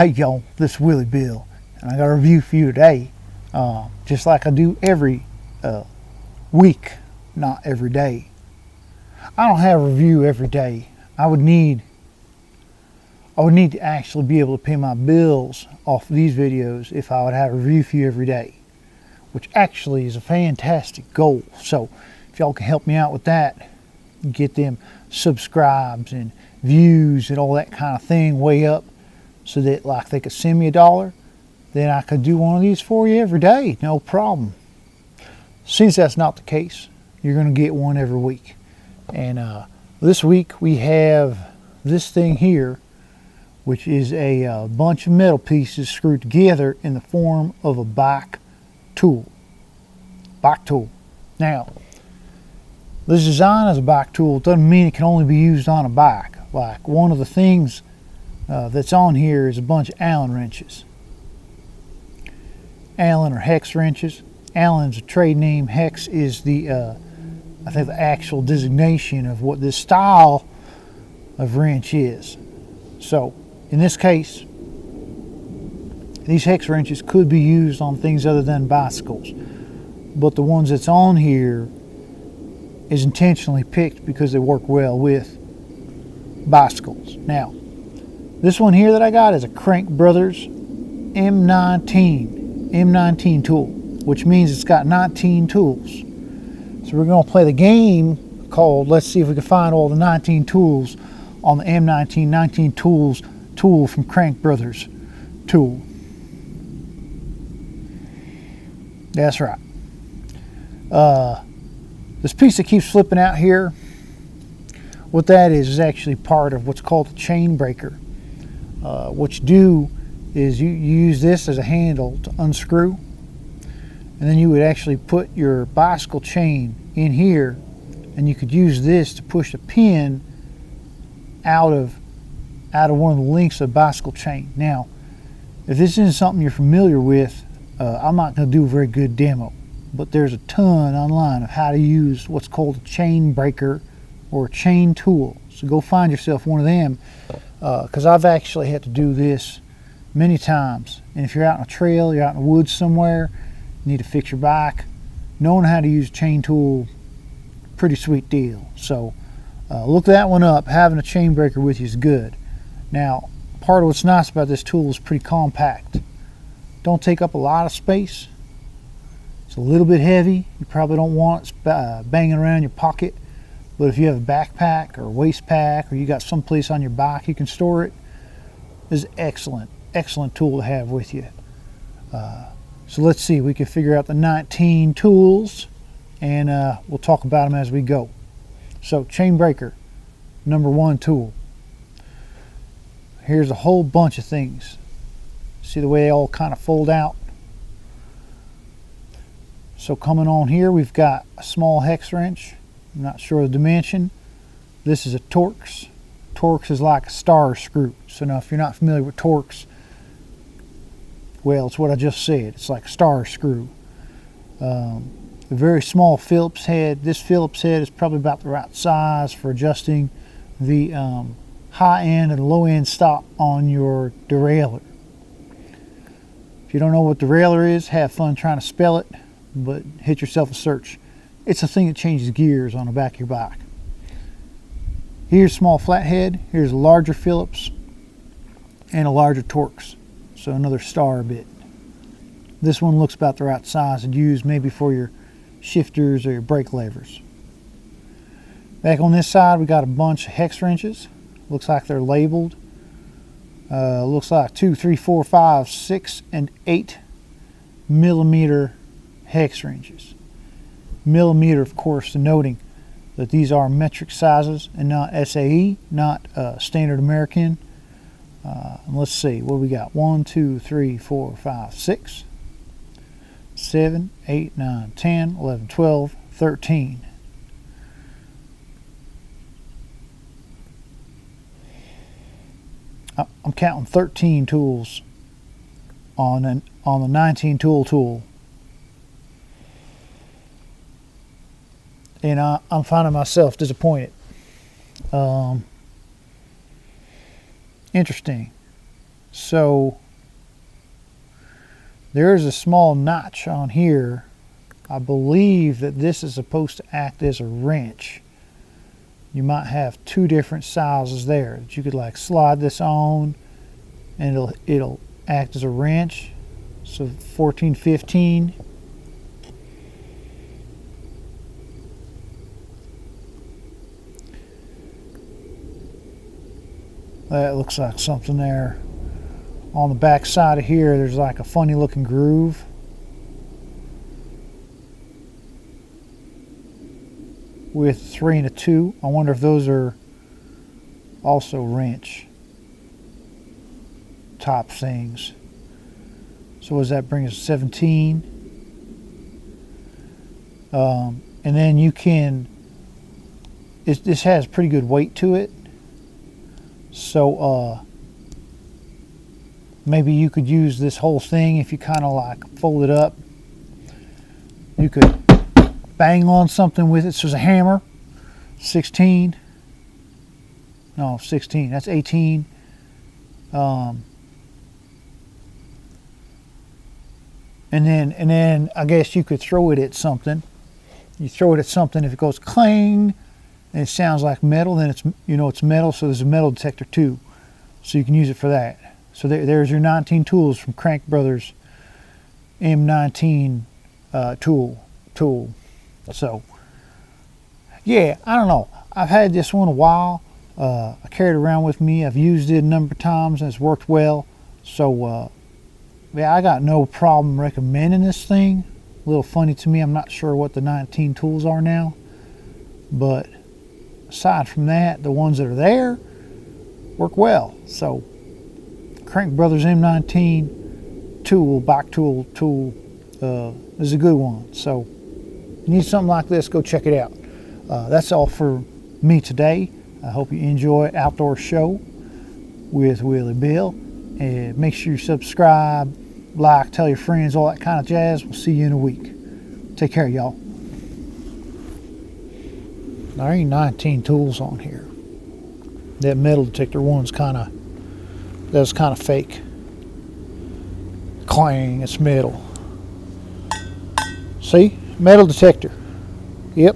Hey y'all, this is Willie Bill, and I got a review for you today, just like I do every week, not every day. I don't have a review every day. I would need to actually be able to pay my bills off of these videos if I would have a review for you every day, which actually is a fantastic goal. So if y'all can help me out with that, get them subscribes and views and all that kind of thing way up, so that like they could send me $1, then I could do one of these for you every day, no problem. Since that's not the case, you're going to get one every week. And this week we have this thing here, which is a bunch of metal pieces screwed together in the form of a bike tool. Bike tool. Now, this design as a bike tool doesn't mean it can only be used on a bike. Like one of the things that's on here is a bunch of Allen wrenches. Allen or Hex wrenches. Allen's a trade name. Hex is the, I think, the actual designation of what this style of wrench is. So, in this case, these hex wrenches could be used on things other than bicycles. But the ones that's on here is intentionally picked because they work well with bicycles. Now, this one here that I got is a Crankbrothers M19 tool, which means it's got 19 tools. So we're going to play the game called, let's see if we can find all the 19 tools on the M19 19 tools tool from Crankbrothers tool. That's right. This piece that keeps flipping out here, what that is actually part of what's called a chain breaker. What you do is you use this as a handle to unscrew, and then you would actually put your bicycle chain in here, and you could use this to push a pin out of one of the links of bicycle chain. Now, if this isn't something you're familiar with, I'm not going to do a very good demo, but there's a ton online of how to use what's called a chain breaker or a chain tool. So go find yourself one of them, because I've actually had to do this many times. And if you're out on a trail, you're out in the woods somewhere, you need to fix your bike, knowing how to use a chain tool, pretty sweet deal. So look that one up. Having a chain breaker with you is good. Now, part of what's nice about this tool is pretty compact. Don't take up a lot of space. It's a little bit heavy. You probably don't want it banging around your pocket. But if you have a backpack or a waist pack, or you got someplace on your bike you can store it, this is excellent tool to have with you. So let's see, we can figure out the 19 tools, and we'll talk about them as we go. So chain breaker, number 1 tool. Here's a whole bunch of things. See the way they all kind of fold out? So coming on here, we've got a small hex wrench. I'm not sure of the dimension. This is a Torx. Torx is like a star screw. So now if you're not familiar with Torx, well, it's what I just said. It's like a star screw. A very small Phillips head. This Phillips head is probably about the right size for adjusting the high end and low end stop on your derailleur. If you don't know what derailleur is, have fun trying to spell it, but hit yourself a search. It's a thing that changes gears on the back of your bike. Here's a small flathead. Here's a larger Phillips and a larger Torx. So another star bit. This one looks about the right size to use maybe for your shifters or your brake levers. Back on this side, we got a bunch of hex wrenches. Looks like they're labeled. Looks like 2, 3, 4, 5, 6, and 8 millimeter hex wrenches. Millimeter, of course, denoting that these are metric sizes and not SAE, not standard American. And let's see, what do we got? 1, 2, 3, 4, 5, 6, 7, 8, 9, 10, 11, 12, 13. I'm counting 13 tools on the 19 tool. And I'm finding myself disappointed. Interesting. So there's a small notch on here. I believe that this is supposed to act as a wrench. You might have two different sizes there that you could like slide this on and it'll act as a wrench. So 14, 15. That looks like something there. On the back side of here, there's like a funny looking groove. With 3 and a 2. I wonder if those are also wrench top things. So what does that bring us? 17. And then you can, this has pretty good weight to it. So maybe you could use this whole thing if you kind of like fold it up. You could bang on something with it. So there's a hammer. 16. No, 16. That's 18. And then I guess you could throw it at something. You throw it at something, if it goes clang and it sounds like metal, then it's, you know, it's metal. So there's a metal detector too. So you can use it for that. So there's your 19 tools from Crankbrothers M19 tool. So yeah, I don't know. I've had this one a while. I carried it around with me. I've used it a number of times and it's worked well. So yeah, I got no problem recommending this thing. A little funny to me. I'm not sure what the 19 tools are now, but aside from that, the ones that are there work well. So Crankbrothers M19 tool, bike tool is a good one. So if you need something like this, go check it out. That's all for me today. I hope you enjoy Outdoor Show with Willie Bill. And make sure you subscribe, like, tell your friends, all that kind of jazz. We'll see you in a week. Take care, y'all. There ain't 19 tools on here. That metal detector one's that's kind of fake. Clang, it's metal. See? Metal detector. Yep.